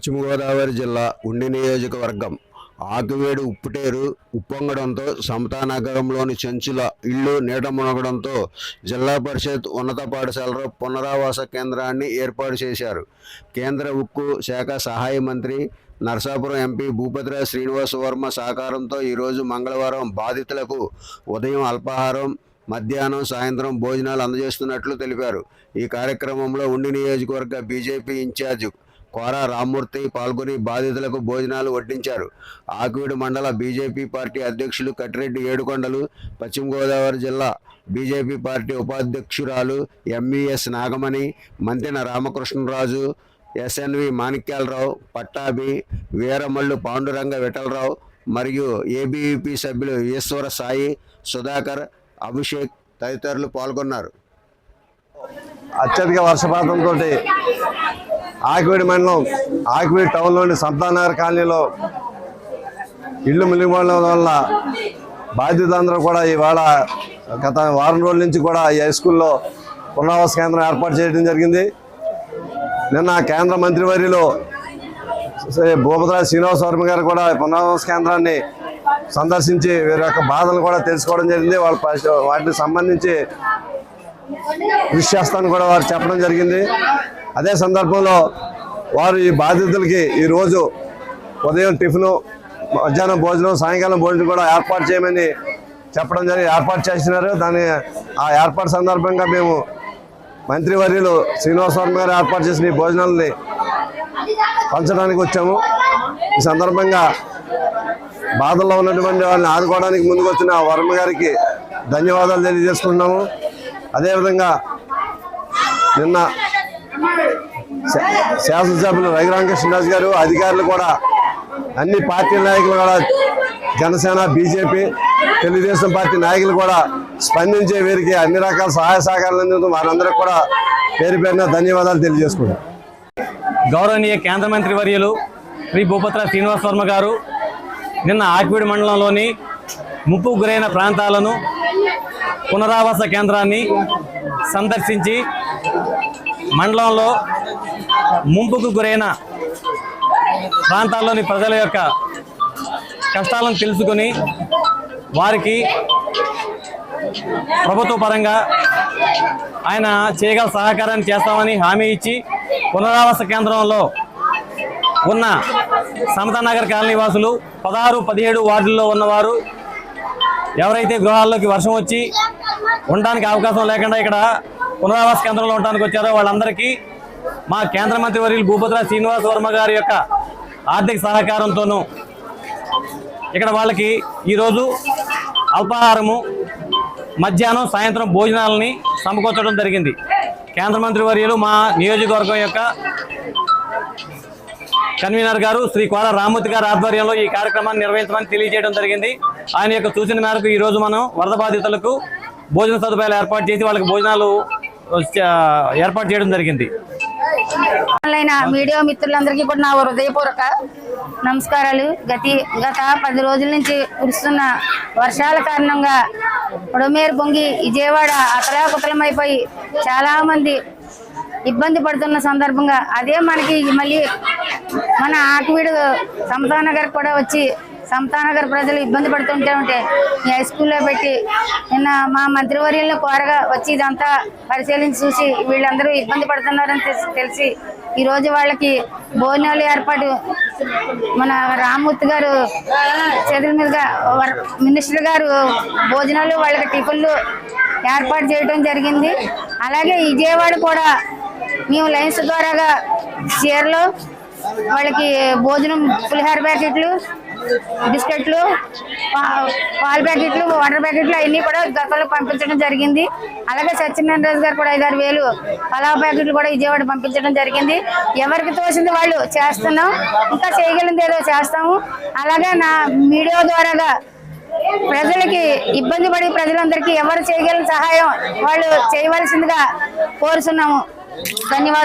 పశ్చిమ గోదావరి జిల్లా ఉండి నియోజకవర్గం ఆకువేడు ఉప్పుటేరు ఉప్పొంగడంతో సమతానగరంలోని చెంచుల ఇళ్లు నీట మునగడంతో జిల్లా పరిషత్ ఉన్నత పాఠశాలలో పునరావాస కేంద్రాన్ని ఏర్పాటు చేశారు. కేంద్ర ఉక్కు శాఖ సహాయ మంత్రి నరసాపురం ఎంపీ భూపతిరాజు శ్రీనివాస్ వర్మ సహకారంతో ఈరోజు మంగళవారం బాధితులకు ఉదయం అల్పాహారం, మధ్యాహ్నం, సాయంత్రం భోజనాలు అందజేస్తున్నట్లు తెలిపారు. ఈ కార్యక్రమంలో ఉండి నియోజకవర్గ బీజేపీ ఇన్ఛార్జ్ కోరా రామ్మూర్తి పాల్గొని బాధితులకు భోజనాలు వడ్డించారు. ఆకువీడు మండల బీజేపీ పార్టీ అధ్యక్షులు కట్టిరెడ్డి ఏడుకొండలు, పశ్చిమ గోదావరి జిల్లా బీజేపీ పార్టీ ఉపాధ్యక్షురాలు ఎంఈఎస్ నాగమణి, మంతెన రామకృష్ణరాజు, ఎస్ఎన్వి మాణిక్యాలరావు, పట్టాభి, వీరమల్లు పాండురంగ విఠలరావు మరియు ఏబీవీపీ సభ్యులు ఈశ్వర సాయి, సుధాకర్, అభిషేక్ తదితరులు పాల్గొన్నారు. అత్యధిక వర్షపాతంతో ఆకువీడు మండలం ఆకువీడు టౌన్లోని సంతానగర్ కాలనీలో ఇళ్లు మునిగిపోవడం వల్ల బాధితులందరూ కూడా ఇవాళ గత వారం రోజుల నుంచి కూడా ఈ హై స్కూల్లో పునరావాస కేంద్రం ఏర్పాటు చేయడం జరిగింది. నిన్న కేంద్ర మంత్రివర్యులు భూపతిరాజు శ్రీనివాస్ వర్మ గారు కూడా పునరావాస కేంద్రాన్ని సందర్శించి వీరి యొక్క బాధలు కూడా తెలుసుకోవడం జరిగింది. వాటికి సంబంధించి కృషి చేస్తాను కూడా వారు చెప్పడం జరిగింది. అదే సందర్భంలో వారు ఈ బాధితులకి ఈరోజు ఉదయం టిఫిను, మధ్యాహ్నం భోజనం, సాయంకాలం భోజనం కూడా ఏర్పాటు చేయమని చెప్పడం జరిగి ఏర్పాటు చేసినారు. ఆ ఏర్పాటు సందర్భంగా మేము మంత్రివర్యులు శ్రీనివాస్ వర్మ గారు ఏర్పాటు చేసిన ఈ భోజనాలని పంచడానికి వచ్చాము. ఈ సందర్భంగా బాధల్లో ఉన్నటువంటి వాళ్ళని ఆదుకోవడానికి ముందుకు వచ్చిన వర్మ గారికి ధన్యవాదాలు తెలియజేసుకుంటున్నాము. అదేవిధంగా నిన్న శాసనసభ్యులు రఘురామకృష్ణరాజు గారు, అధికారులు కూడా, అన్ని పార్టీ నాయకులు కూడా, జనసేన, బీజేపీ, తెలుగుదేశం పార్టీ నాయకులు కూడా స్పందించే వీరికి అన్ని రకాల సహాయ సహకారాలు అందించడం వారందరికీ కూడా పేరు పేరున ధన్యవాదాలు తెలియజేసుకుంటాం. గౌరవనీయ కేంద్ర మంత్రి వర్యులు శ్రీ భూపతిరాజు శ్రీనివాస్ వర్మ గారు నిన్న ఆకువీడు మండలంలోని ముప్పుకు గురైన ప్రాంతాలను పునరావాస కేంద్రాన్ని సందర్శించి మండలంలో ముంపుకు గురైన ప్రాంతాల్లోని ప్రజల యొక్క కష్టాలను తెలుసుకొని వారికి ప్రభుత్వ పరంగా ఆయన చేయగల సహకారాన్ని చేస్తామని హామీ ఇచ్చి పునరావాస కేంద్రంలో ఉన్న సమతానగర్ కాలనీ వాసులు 16, 17 వార్డుల్లో ఉన్నవారు ఎవరైతే గృహాల్లోకి వర్షం వచ్చి ఉండడానికి అవకాశం లేకుండా ఇక్కడ పునరావాస కేంద్రంలో ఉండడానికి వచ్చారో వాళ్ళందరికీ మా కేంద్ర మంత్రి వర్యులు భూపతిరాజు శ్రీనివాస్ వర్మ గారి యొక్క ఆర్థిక సహకారంతోనూ ఇక్కడ వాళ్ళకి ఈరోజు అల్పాహారము, మధ్యాహ్నం, సాయంత్రం భోజనాలని సమకూర్చడం జరిగింది. కేంద్ర మంత్రి వర్యులు మా నియోజకవర్గం యొక్క కన్వీనర్ గారు శ్రీ కోరా రామ్మూర్తి గారి ఆధ్వర్యంలో ఈ కార్యక్రమాన్ని నిర్వహించమని తెలియజేయడం జరిగింది. ఆయన యొక్క సూచన మేరకు ఈరోజు మనం వరద బాధితులకు భోజన సదుపాయాలు ఏర్పాటు చేసి వాళ్ళకి భోజనాలు ఏర్పాటు చేయడం జరిగింది. మీడియా మిత్రులందరికీ కూడా నా హృదయపూర్వక నమస్కారాలు. గత 10 రోజుల నుంచి కురుస్తున్న వర్షాల కారణంగా పొడమేరు పొంగి విజయవాడ అతలాకుతలమైపోయి చాలా మంది ఇబ్బంది పడుతున్న సందర్భంగా అదే మనకి మళ్ళీ మన ఆకువీడు సమతానగర్ కూడా వచ్చి సమతానగర్ ప్రజలు ఇబ్బంది పడుతుంటే ఈ హై స్కూల్లో పెట్టి నిన్న మా మంత్రివర్యులను కోరగా వచ్చి ఇదంతా పరిశీలించి చూసి వీళ్ళందరూ ఇబ్బంది పడుతున్నారని తెలిసి ఈరోజు వాళ్ళకి భోజనాలు ఏర్పాటు మన రామ్మూర్తి గారు చేతుల మీదుగా మినిస్టర్ గారు భోజనాలు వాళ్ళకి టిఫిన్లు ఏర్పాటు చేయడం జరిగింది. అలాగే విజయవాడ కూడా మేము లైన్స్ ద్వారాగా చీరలు, వాళ్ళకి భోజనం, పులిహోర ప్యాకెట్లు, బిస్కెట్లు, పాల ప్యాకెట్లు, వాటర్ ప్యాకెట్లు అవన్నీ కూడా గతంలో పంపించడం జరిగింది. అలాగే సత్యనారాయణ రాజు గారు కూడా 5-6 వేలు పలావ్ ప్యాకెట్లు కూడా విజయవాడ పంపించడం జరిగింది. ఎవరికి తోచింది వాళ్ళు చేస్తున్నాం, ఇంకా చేయగలిగింది ఏదో చేస్తాము. అలాగే నా మీడియా ద్వారాగా ప్రజలకి ఇబ్బంది పడి ప్రజలందరికీ ఎవరు చేయగలిగిన సహాయం వాళ్ళు చేయవలసిందిగా కోరుతున్నాము. ధన్యవాదాలు.